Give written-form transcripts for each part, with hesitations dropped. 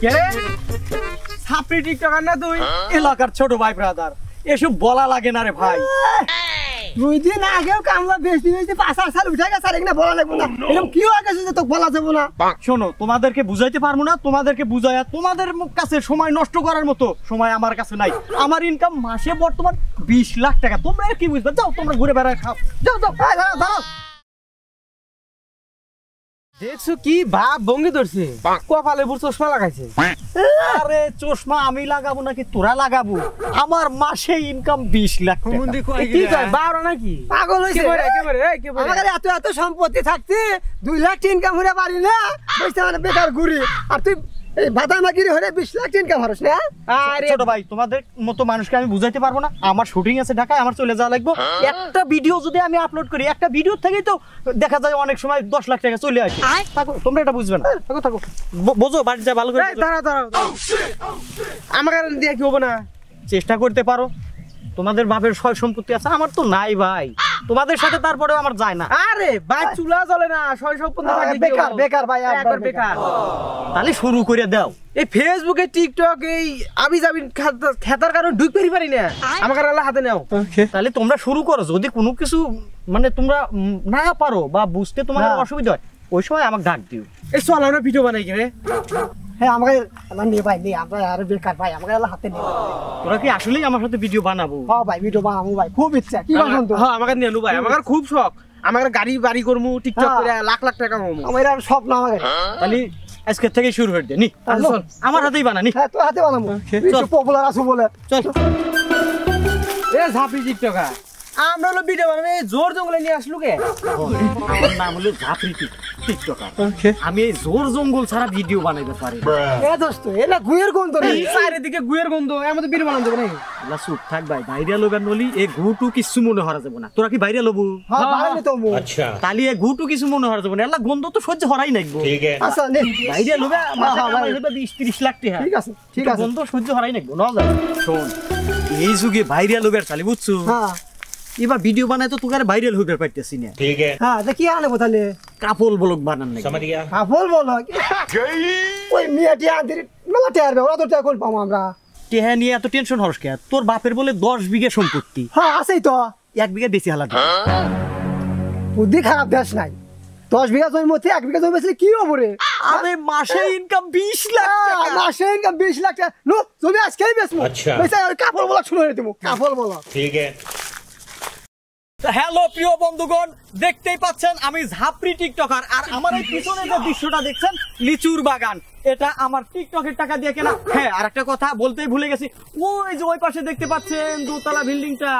কে রে ছাপড়ি টিকটকার না তুই? এলাকার ছোট ভাই ব্রাদার, এসব বলা লাগে না রে ভাই। 2 দিন আগেও কামলা বেশি বেশি 5 সাল উঠে গেছে, আর এখানে বলা লাগবে না। এরকম কি হয়ে গেছে যে তোকে বলা যাবে না? শোনো, তোমাদেরকে বুঝাইতে পারবো না, তোমাদেরকে বুঝাইয়া তোমাদের কাছে সময় নষ্ট করার মতো সময় আমার কাছে নাই। আমার ইনকাম মাসে বর্তমান 20 লাখ টাকা। তোমরা কি বুঝবে? যাও তোমরা ঘুরে বেড়ায় খাও, যাও যাও। দাঁড়াও, দেখছো কি ভাব ভঙ্গি ধরছে, কপালে বুড় চশমা লাগাইছে। আরে চশমা আমি লাগাবো নাকি তোরা লাগাবো? আমার মাসে ইনকাম 20 লাখ টাকা। কি কয় বারো নাকি? পাগল হইছে আমাদের এত এত সম্পত্তি থাকতে 2 লাখ ইনকাম হইরা পারি না, বুঝতে মানে বেকার ঘুরি। আর তুই এই বাদামাগিরি হলে 20 লাখ ইনকাম হরস না? আরে ছোট ভাই, তোমাদের মতো মানুষকে আমি বুঝাইতে পারবো না। আমার শুটিং আছে ঢাকায়, আমার চলে যাওয়া লাগবে। একটা ভিডিও যদি আমি আপলোড করি, একটা ভিডিও থেকেই তো দেখা যায় অনেক সময় 10 লাখ টাকা চলে আসে। থাকো, তোমরা এটা বুঝবে না। থাকো থাকো, বোঝো, বাড়ি যা ভালো করে। দাঁড়াও, আমাকে দিয়ে কি হবে না? চেষ্টা করতে পারো। তোমাদের বাপের সয় সম্পত্তি আছে, আমার তো নাই ভাই। তোমাদের সাথে তারপরেও আমার যায় না। আরে ভাই চুলা জ্বলে না, সয় সম্পত্তি বেকার বেকার ভাই, একবার বেকার। তাহলে শুরু করে দাও। এই ফেসবুকে টিকটক এই আবি যাবি খেতার কারণে ঢুকতে পারি না, আমাকে হাতে নাও। তাহলে তোমরা শুরু করো। যদি কোনো কিছু মানে তোমরা না পারো বা বুঝতে তোমার অসুবিধা হয়, ওই সময় আমাকে ডাক দিও। এই চল আমরা ভিডিও বানাই রে। হ্যাঁ আমাকে নিয়ে ভাই, নিয়ে আমরা আর বেকার ভাই, আমাকে হাতে নিয়ে। তোরা কি আসলেই আমার সাথে ভিডিও বানাবো? হ্যাঁ ভাই, ভিডিও বানাবো ভাই, খুব ইচ্ছা। কি বলছেন তো? হ্যাঁ আমাকে নিয়ে নু ভাই, আমার খুব শখ। আমার গাড়ি বাড়ি করবো, টিকটক করে লাখ লাখ টাকা হবো। আমার আর স্বপ্ন। আমাকে তাহলে আজকে থেকে শুরু করে দে। নি আমার হাতেই বানানি। হ্যাঁ তোর হাতে বানাবো, তুই পপুলার আছো বলে। চল। এ ঝাপি টিকটকার, আমরা হলো ভিডিও বানাবো, জোর জঙ্গলে নিয়ে আসলু কে? আমার নাম হলো ঝাপড়ি টিকটকার। আমি এই জোর জঙ্গল ছাড়া ভিডিও বানাইতে পারি। এ দোস্ত, এটা গুয়ের গন্ধ রে। চারিদিকে গুয়ের গন্ধ, এর মধ্যে ভিডিও বানানো যাবে নাকি? এলা চুপ থাক ভাই, বাইরে লোবেন বলি এই ঘুটু কিছু মনে হরা যাবে না। তোরা কি বাইরে লোবু? হ্যাঁ বাইরে তো মু। আচ্ছা, তাহলে এই ঘুটু কিছু মনে হরা যাবে না। এলা গন্ধ তো সহ্য হরাই নাকবো। ঠিক আছে, আচ্ছা নে বাইরে লোবে মাসে কামাই হবে 20-30 লাখ টাকা। ঠিক আছে ঠিক আছে, গন্ধ সহ্য হরাই নাকবো। না যা শোন, এই যুগে বাইরে লোবের চালি বুঝছো? হ্যাঁ এবার ভিডিও বানাই তো তোকে ভাইরাল হইতে পারতেছি না। ঠিক আছে। হ্যাঁ তা কি আনবো তাহলে? কাপল ব্লগ বানান নাকি? কাপল বলো ওই মিয়াটি আন্দির মেলা টেয়ার ওরা তো টেয়ার পাবো আমরা। টেহা নিয়ে এত টেনশন হরস কে? তোর বাপের বলে 10 বিঘা সম্পত্তি। হ্যাঁ আছেই তো, 1 বিঘা বেশি হালাত। বুদ্ধি খারাপ দেশ নাই। 10 বিঘা জমির মধ্যে 1 বিঘা জমি বেচলে কি হবে রে? আরে মাসে ইনকাম 20 লাখ টাকা। মাসে ইনকাম 20 লাখ টাকা। নো জমি আজকেই বেচবো। আচ্ছা বেচা কাপল বলা শুরু করে দেবো। কাপল বলা ঠিক আছে। হ্যালো প্রিয় বন্ধুগণ, দেখতেই পাচ্ছেন আমি ঝাপড়ি টিকটকার। আর আমার এই পিছনে যে দৃশ্যটা দেখছেন, লিচুর বাগান, এটা আমার টিকটকের টাকা দিয়ে কেনা। হ্যাঁ, আর একটা কথা বলতেই ভুলে গেছি, ওই যে ওই পাশে দেখতে পাচ্ছেন দোতলা বিল্ডিংটা,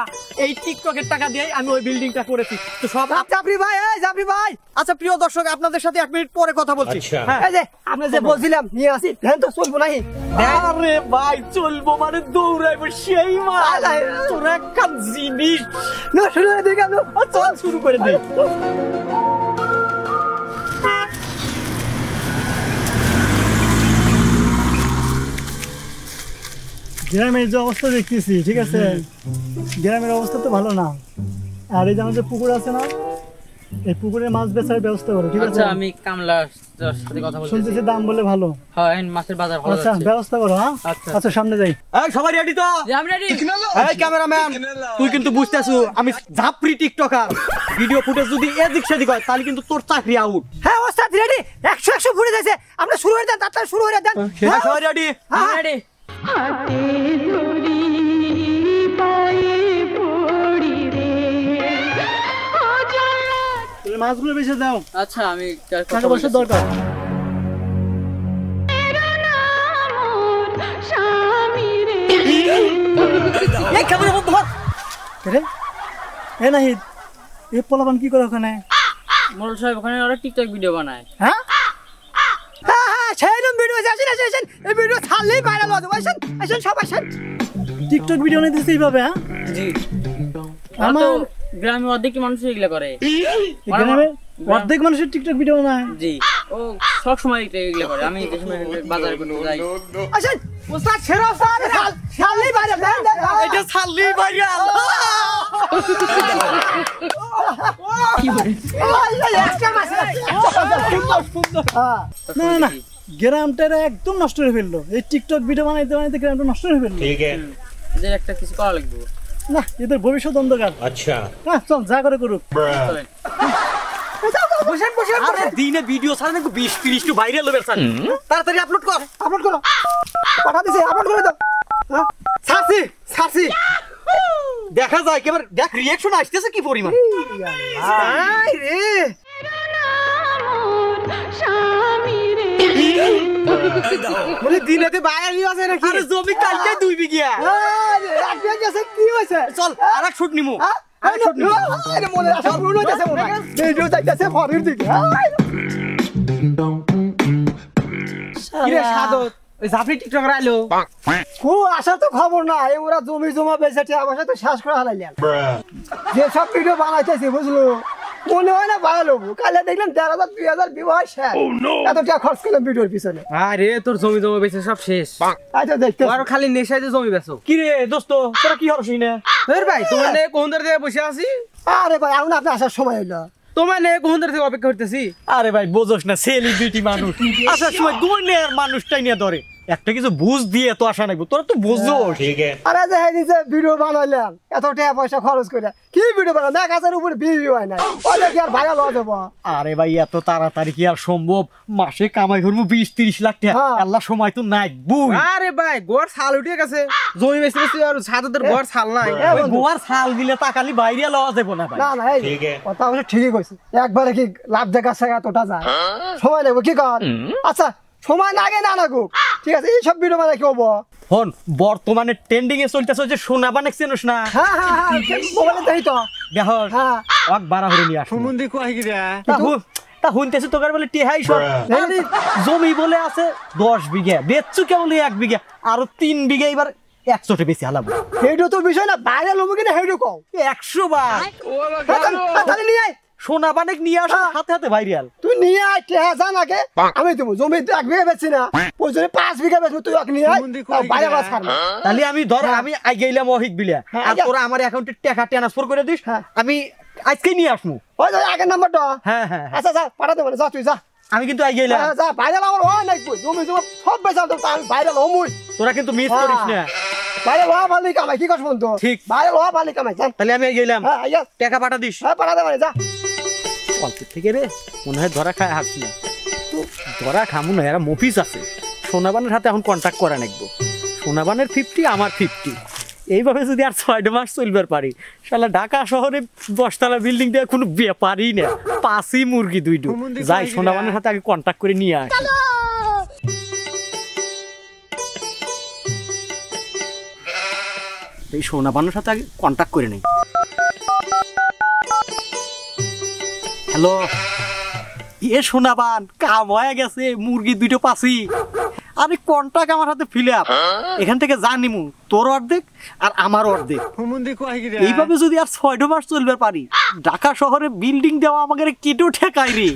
এই টিকটকের টাকা দিয়ে আমি ওই বিল্ডিংটা করেছি। তো সব জাফরি ভাই, এই জাফরি ভাই। আচ্ছা প্রিয় দর্শক, আপনাদের সাথে 1 মিনিট পরে কথা বলছি। হ্যাঁ এই যে আপনি যে বলছিলাম নিয়ে আসি, ধ্যান তো চলবো নাই। আরে ভাই চলবো মানে দৌড়াইবো সেই মাল। তোর একটা জিনিস না শুরু করে দিই কেন? চল শুরু করে দে। গ্রামের যে অবস্থা দেখতেছি, ঠিক আছে, গ্রামের অবস্থা তো ভালো না। আর এই যে আমাদের পুকুর আছে না, এই পুকুরে মাছ বেচার ব্যবস্থা করো, ঠিক আছে? আচ্ছা আমি কামলার সাথে কথা বলতেছি। শুনতেছি দাম বলে ভালো। হ্যাঁ মাছের বাজার ভালো আচ্ছা যাচ্ছে। ব্যবস্থা করো। হ্যাঁ আচ্ছা সামনে যাই। এই সবাই রেডি তো? আমি রেডি। এই ক্যামেরাম্যান, তুই কিন্তু বুঝতেছু আমি ঝাপড়ি টিকটকার। ভিডিও ফুটেজ যদি এদিক সেদিক হয় তাহলে কিন্তু তোর চাকরি আউট। হ্যাঁ ওস্তাদ রেডি, 100 ফুটে যাচ্ছে। আমরা শুরু করে দেন, তাড়াতাড়ি শুরু করে দেন। হ্যাঁ সবাই রেডি? আমি রেডি। হাতে ধরি পায়ে পড়ি রে ও জানা। তুমি মাছগুলো বেছে দাও। আচ্ছা আমি টাকা পয়সা দরকার। এই ক্যামেরা বন্ধ কর। রে এ নাহিদ, এই পোলাপান কি করে ওখানে? মোড়ল সাহেব ওখানে ওরা টিকটক ভিডিও বানায়। হ্যাঁ হ্যাঁ হ্যাঁ সেইরকম ভিডিও আছে। আসেন এই ভিডিও ছাড়লেই ভাইরাল হবে। আসেন আসেন সব আসেন। টিকটক ভিডিও নিয়ে দিচ্ছে এইভাবে? হ্যাঁ জি। আমার তো গ্রামে অর্ধেক মানুষ এগুলা করে। গ্রামে অর্ধেক মানুষের টিকটক ভিডিও নাই। জি ও সব সময় এগুলা করে। আমি যে সময় বাজার করতে যাই। আসেন ওস্তাদ ছেড়ো ওস্তাদ শালি বাইরে এটা ছাড়লি ভাইরাল না না গ্রামটা একদম নষ্ট করে ফেললো এই টিকটক ভিডিও বানাইতে বানাইতে গ্রামটা নষ্ট করে ফেললো এদের একটা কিছু করা লাগবে। না এদের ভবিষ্যৎ অন্ধকার। আচ্ছা না চল যা করে করুক। চলেন। আরে দিনে ভিডিও ছাড়া নাকি 20-30 টু ভাইরাল হবে স্যার তাড়াতাড়ি আপলোড কর আপলোড করো পাঠা দিছি আপলোড করে দাও ছাড়ছি ছাড়ছি দেখা যায় কেবার দেখ রিঅ্যাকশন আসতেছে কি পরিমাণ আই রে স্বামী রে বলে দিনেতে বাইরে আছে নাকি আরে জমি কালকে 2 বিঘা আরে রাখবে গেছে কি হইছে চল আরেক শুট নিমু আরে আরে মনে আসা পুরো হইতাছে মনে ভিডিও যাইতাছে ফরির দিকে কি রে সাদত ওই জাফরি টিকটকার আইলো কো আসা তো খবর না এই ওরা জমি জমা বেচেছে আমার সাথে শ্বাস করে হালাইলেন যে সব ভিডিও বানাইতেছি বুঝলো মনে হয় না ভালো হবো কালে দেখলাম 1,000-2,000 বিবাহ শেষ এত টাকা খরচ করলাম ভিডিওর পিছনে আরে তোর জমি জমা বেচে সব শেষ আচ্ছা দেখতে আর খালি নেশায় যে জমি বেচো কি রে দোস্ত তোরা কি হরছিস না এর ভাই তোমার নে কোনদের থেকে বসে আছি আরে ভাই এখন আপনি আসার সময় হইলো তোমার নে কোনদের থেকে অপেক্ষা করতেছি আরে ভাই বোঝোস না সেলিব্রিটি মানুষ আসার সময় দুনিয়ার মানুষটাই নিয়ে ধরে একটা কিছু বুঝ দিয়ে তো আসা নাইবো তোরা তো বুঝছো ঠিক আছে আরে যে নিজে ভিডিও বানাইলাম এত টাকা পয়সা খরচ করে কি ভিডিও বানালাম 1,000 উপরে ভিডিও হয় না ওটা কি আর ভাইরাল হয়ে যাবো আরে ভাই এত তাড়াতাড়ি কি আর সম্ভব মাসে কামাই করবো 20-30 লাখ টাকা হ্যাঁ। আল্লাহ সময় তো নাই বুই আরে ভাই গোর ছাল উঠে গেছে জমি বেচে বেচে আর সাদতের গোর ছাল নাই ওই গোয়ার ছাল দিলে তাকালি বাইরে লওয়া যাবো না ভাই না না এই কথা অবশ্য ঠিকই কইছে একবারে কি লাভ দেখাচ্ছে এতটা যায় সময় নেবো কি কর আচ্ছা সময় লাগে না না গো ঠিক আছে এইসব ভিডিও মানে কি হবো হন বর্তমানে ট্রেন্ডিং এ চলতেছে যে সোনা বানেক চেনস না হ্যাঁ হ্যাঁ হ্যাঁ মোবাইলে দেখি তো দেখ হ্যাঁ অক বাড়া হরে নিয়ে আসুন সম্বন্ধে কয় কি রে তা হুনতেছে তোকার বলে টেহাই সব আরে জমি বলে আছে 10 বিঘা বেচছু কেবল 1 বিঘা আর 3 বিঘা এবার 100 বেশি হালাবো হেডো তো বিষয় না বাইরে লোক কিনা হেডো কও 100 বার তাহলে নিয়ে আয় সোনা বানেক নিয়ে আসো হাতে হাতে ভাইরাল তুই নিয়ে আয় হ্যাঁ জান আগে আমি তুমি জমি 1 বিঘা বেচছি না প্রয়োজনে 5 বিঘা বেচবো তুই এক নিয়ে আয় বাইরে বাস ছাড় তাহলে আমি ধর আমি আই গেলাম অহিক বিলা হ্যাঁ, আর তোরা আমার অ্যাকাউন্টে টাকা ট্রান্সফার করে দিস হ্যাঁ। আমি আজকে নিয়ে আসমু ওই যে আগের নাম্বারটা হ্যাঁ হ্যাঁ আচ্ছা যা পাঠাতে বলে যা তুই যা আমি কিন্তু আই গেলাম যা বাইরে আমার হয় নাই কই জমি জমা সব বেচাম তো আমি বাইরে লমুই তোরা কিন্তু মিস করিস না বাইরে লওয়া ভালো কামাই কি করছ বন্ধু ঠিক। বাইরে লওয়া ভালো কামাই জান তাহলে আমি আই গেলাম হ্যাঁ আইয়া টাকা পাঠা দিস হ্যাঁ পাঠাতে বলে যা অল্প থেকে রে মনে হয় ধরা খায় হাঁটছি না তো ধরা খামু না এরা মফিস আছে সোনাবানের সাথে এখন কন্ট্যাক্ট করা নাকবো সোনাবানের 50 আমার 50 এইভাবে যদি আর 6 মাস চলবার পারি শালা ঢাকা শহরে 10 তলা বিল্ডিং দিয়ে কোনো ব্যাপারই না 5ই মুরগি 2টো যাই সোনাবানের সাথে আগে কন্ট্যাক্ট করে নিয়ে আসি এই সোনাবানের সাথে আগে কন্ট্যাক্ট করে নেই হ্যালো এ সোনাবান কাম হয়ে গেছে মুরগি 2টো পাসি আরে কন্টাক্ট আমার হাতে ফিল আপ এখান থেকে জানিমু তোর অর্ধেক আর আমার অর্ধেক সম্বন্ধে কয় কি রে এইভাবে যদি আর 6 মাস চলবে পারি ঢাকা শহরে বিল্ডিং দেওয়া আমাকে কেটেও ঠেকাই রে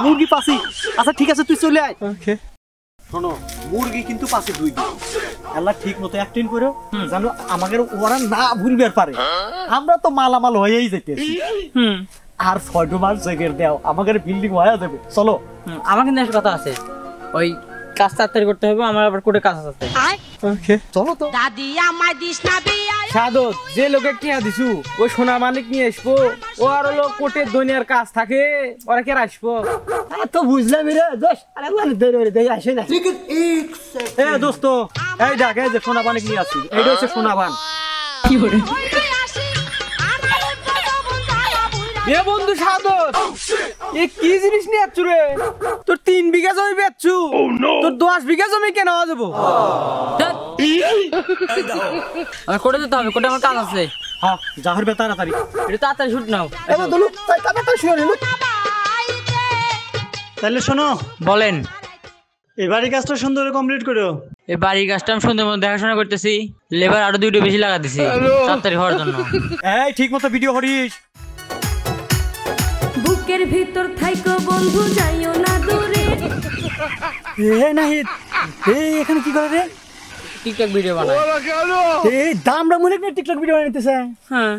মুরগি পাসি আচ্ছা ঠিক আছে তুই চলে আয় ওকে শোনো মুরগি কিন্তু পাসি 2 দিন আল্লাহ ঠিক মতো অ্যাক্টিং করো জানো আমাদের ওরা না ভুলবার পারে আমরা তো মালামাল হয়েই যাইতেছি আর 6 মাস জায়গার দাও আমাদের বিল্ডিং হয়ে যাবে চলো আমার কিন্তু একটা কথা আছে ওই কাজ তাড়াতাড়ি করতে হবে আমার আবার কোটে কাজ আছে ওকে চলো তো দাদি আমার দিস না বিয়া সাদত যে লোকে টিয়া দিছু ওই সোনা মালিক নিয়ে আসবো ও আর হলো কোটের দুনিয়ার কাজ থাকে ওরা কে আসবো তো বুঝলাম রে দোষ আরে মানে দেরি দেরি আসে না এ দোস্ত এই দেখ এই যে সোনা পানি নিয়ে আসছি এইটা হচ্ছে সোনাবান এ বন্ধু সাদত এ কি জিনিস নিয়ে যাচ্ছু রে তোর 3 বিঘা জমি বেচছু তোর 10 বিঘা জমি কেন হওয়া যাবো আমার কোটে যেতে হবে কোটে আমার কাজ আছে হ্যাঁ যা হরবে তাড়াতাড়ি এটা তাড়াতাড়ি শুট নাও এবার দলু তাই তাই শুয়ে নিলু তাহলে শোনো বলেন এই বাড়ির কাজটা সুন্দর করে কমপ্লিট করো এই বাড়ির কাজটা আমি সুন্দর মতো দেখাশোনা করতেছি লেবার আরো 2টো বেশি লাগা দিছি তাড়াতাড়ি হওয়ার জন্য এই ঠিক মতো ভিডিও করিস বুকের ভিতর থাইকো বন্ধু যাইও না দূরে এ নাহিদ, এই এখানে কি করে রে? টিকটক ভিডিও বানায়। এই দামরা মনে না টিকটক ভিডিও বানাইতেছে। হ্যাঁ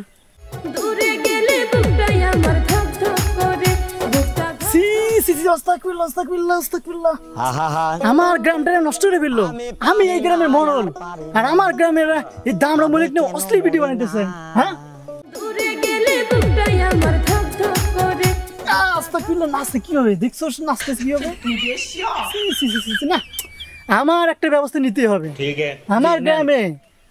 দূরে গেলে বুকটাই আমার ধক ধক করে বুকটা সি সি সি আস্তাগফিরুল্লাহ আস্তাগফিরুল্লাহ আস্তাগফিরুল্লাহ। আমার গ্রামটা নষ্ট করে ফেললো। আমি এই গ্রামের মরল, আর আমার গ্রামের এই দামরা মনে না অশ্লীল ভিডিও বানাইতেছে। হ্যাঁ দূরে গেলে বুকটাই আমার ধক ধক করে আস্তাগফিরুল্লাহ। নাচতে কি হবে দেখছোস? নাচতেছে কি হবে? সি সি সি সি, না আমার একটা ব্যবস্থা নিতে হবে। আমার গ্রামে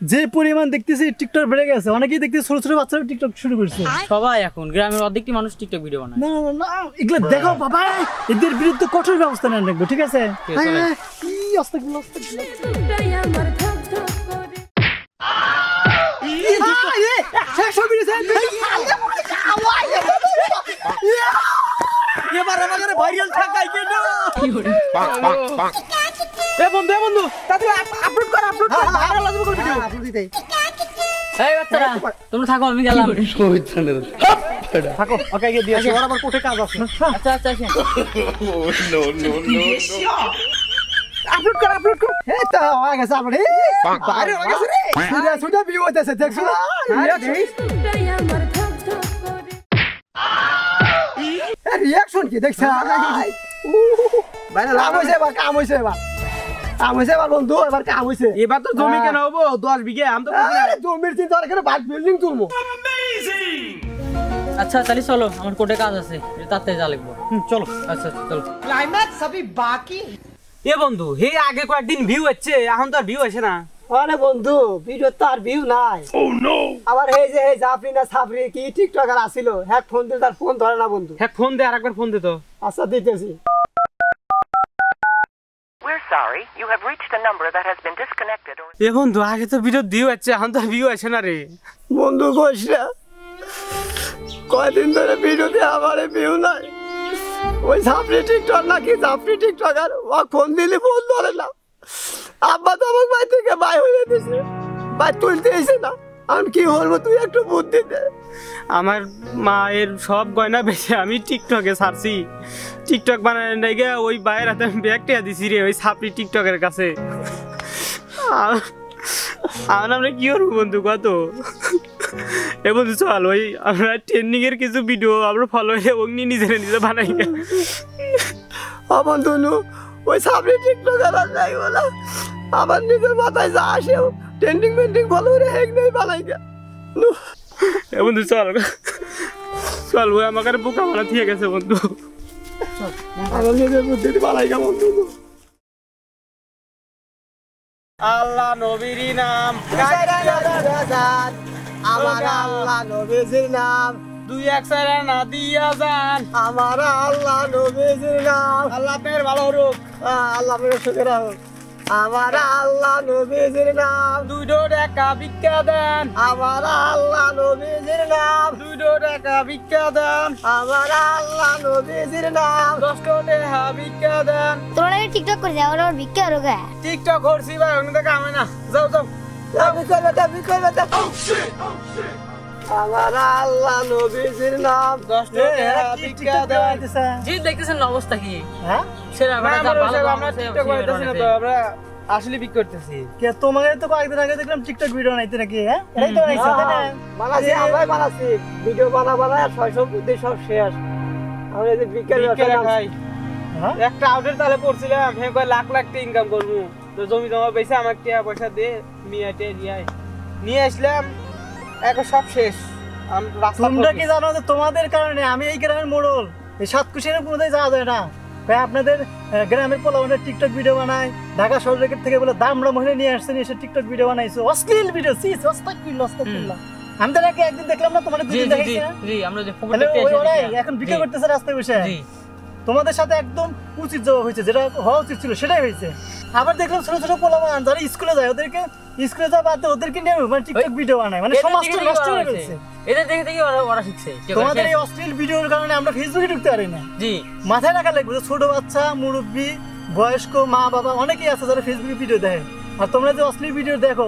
যে পরিমাণ দেখতেছি টিকটক বেড়ে গেছে, অনেকেই দেখতেছি ছোট ছোট বাচ্চারা টিকটক শুরু করছে। সবাই এখন গ্রামের অর্ধেকটি মানুষ টিকটক ভিডিও বানায়। না না না, এগুলো দেখো বাবা, এদের বিরুদ্ধে কঠোর ব্যবস্থা নেওয়া লাগবে, ঠিক আছে? হ্যাঁ, এই আস্তাগফিরুল্লাহ আস্তাগফিরুল্লাহ। বুকটাই আমার ধক ধক করে এবার আমাদের ভাইরাল থাকাই কেন? এ বন্ধু তাড়াতাড়ি আপলোড কর ভাইরাল আসবে কোন ভিডিও। এই বাচ্চারা তোমরা থাকো, আমি গেলাম। থাকো, ওকে গিয়ে দিয়ে আসি, ওর আবার কোর্টে কাজ আছে। আচ্ছা আচ্ছা আসেন। আপলোড কর। এই তো হয়ে গেছে আপনি বাইরে হয়ে গেছে রে সুদা সুদা ভিউ হইতেছে দেখছো না বুকটাই আমার ধক ধক করে রিঅ্যাকশন কি দেখছ বাইরে লাভ হইছে এবার কাম হইছে এবার বন্ধু এবার কাম হইছে এবার তো জমি কেন হবো 10 বিঘা আমি তো বুঝি না। আরে জমির চিন্তা করে কেন বাদ বিল্ডিং তুলবো আচ্ছা তাহলে চলো, আমার কোর্টে কাজ আছে, তাড়াতাড়ি যা লিখবো। চলো। আচ্ছা চলো। এ বন্ধু হে আগে কয়েকদিন ভিউ হচ্ছে, এখন তো আর ভিউ আসে না। আরে বন্ধু ভিডিও তার ভিউ নাই আবার এই যে এই জাফরি না সাফরি কি টিকটকার আসিল হ্যাক ফোন দিলে তার ফোন ধরে না বন্ধু হ্যাঁ ফোন দে, আরেকবার ফোন দে তো। আচ্ছা দিতেছি We're sorry. You have reached a number that has been disconnected or এ বন্ধু আগে তো ভিডিও ভিউ হচ্ছে, এখন তো ভিউ আসে না রে। বন্ধু কইস না কয়দিন ধরে ভিডিওতে আমার ভিউ নাই ওই সাফরি টিকটক নাকি সাফরি টিকটকার ও ফোন দিলে ফোন ধরে না আব্বা তো আমার বাড়ি থেকে বাই হয়ে দিছে বাই তুলতে এসে না আমি কি বলবো তুই একটু বুদ্ধি দে আমার মায়ের সব গয়না বেচে আমি টিকটকে ছাড়ছি। টিকটক বানানোর নাকি ওই বাইরের হাতে আমি ব্যাগ টিয়া দিছি রে ওই সাপড়ি টিকটকের কাছে। আর আমরা কি করবো বন্ধু কত? এ বন্ধু চল ওই আমরা ট্রেন্ডিং এর কিছু ভিডিও আমরা ফলো হয়ে অগ্নি নিজে বানাই। ও বন্ধু নু ওই সামনে টিকটকার আর যাই বলা আমার নিজের মাথায় যা আসে ট্রেন্ডিং মেন্ডিং ফলো করে হেক নেই বানাই গা এ বন্ধু চল ওই আমাকে বোকা বানা দিয়ে গেছে বন্ধু। আমার নিজের বুদ্ধিতে বানাই গা বন্ধু আল্লাহ নবীর নাম আমার আল্লাহ নবীজির নাম 2-1 না দিয়া যান, আমার আল্লাহ নবীজির নাম আল্লাহ আপনার ভালো হোক। আল্লাহ মেরে সুখের হোক আমার আল্লাহ নবীজির নাম 2 টাকা ভিক্ষা দেন, আমার আল্লাহ নবীজির নাম 2 টাকা ভিক্ষা দেন, আমার আল্লাহ নবীজির নাম 10 টাকা ভিক্ষা দেন। তোরা টিকটক করে যাও আর ভিক্ষা আর গা টিকটক করছি ভাই, অন্য তো কামে না। যাও আমার আল্লাহ নবীজির নাম 10 টাকা ভিক্ষা দেন। জি দেখতেছেন না অবস্থা কি? হ্যাঁ সেরা না, বেটা, আমরা ভালো আমরা টিকটক করতেছি না তো, আমরা আসলে বিক করতেছি। কে তোমাকে তো কয়েকদিন আগে দেখলাম টিকটক ভিডিও বানাইতে নাকি? হ্যাঁ এটাই তো বানাইছো তাই না? বানাচ্ছি আমরাই বানাচ্ছি ভিডিও বানা আর 600 বুদ্ধি সব শেষ আমরা এই যে বিকেল বিকেলে ভাই হ্যাঁ? একটা আউটের তালে পড়ছিলাম, হ্যাঁ কয় লাখ ইনকাম করবো, তো জমি জমা পয়সা আমাকে টাকা পয়সা দে নিয়ে আসলাম, এখন সব শেষ। তোমরা কি জানো যে তোমাদের কারণে আমি এই গ্রামের মোড়ল, এই সাতকুশিয়ার কোনোটাই যাওয়া যায় না ভাই। আপনাদের গ্রামের পোলাপানের টিকটক ভিডিও বানায়, ঢাকা শহরের থেকে বলে দামড়া মহিলা নিয়ে আসছেন, এসে টিকটক ভিডিও বানাইছো, অশ্লীল ভিডিও। আমি তো নাকি একদিন দেখলাম না তোমাদের দুদিন দেখাইছি না? জি আমরা যে তাহলে ওরাই এখন ভিডিও করতেছে রাস্তায় বসে। তোমাদের সাথে একদম উচিত জবাব হয়েছে, যেটা হওয়া উচিত ছিল সেটাই হয়েছে। আবার দেখলাম ছোট ছোট পোলাপান যারা স্কুলে যায় ওদেরকে স্কুলে যাওয়া বাদ দিয়ে ওদেরকে নিয়ে মানে টিকটক ভিডিও বানায়, মানে সমাজটা নষ্ট হয়ে গেছে। এদের দেখে ওরা শিখছে। তোমাদের এই অশ্লীল ভিডিওর কারণে আমরা ফেসবুকে ঢুকতে পারি না। জি মাথায় রাখা লাগবে যে ছোট বাচ্চা, মুরব্বী, বয়স্ক, মা বাবা অনেকেই আছে যারা ফেসবুকে ভিডিও দেখে, আর তোমরা যে অশ্লীল ভিডিও দেখো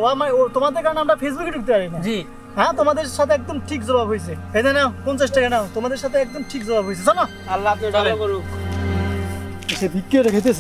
তোমাদের কারণে আমরা ফেসবুকে ঢুকতে পারি না। জি হ্যাঁ তোমাদের সাথে একদম ঠিক জবাব হয়েছে। এই যে নাও 50 টাকা নাও, তোমাদের সাথে একদম ঠিক জবাব হয়েছে। জানো আল্লাহ আপনার ভালো করুক। সে ভিক্ষা রেখেছে।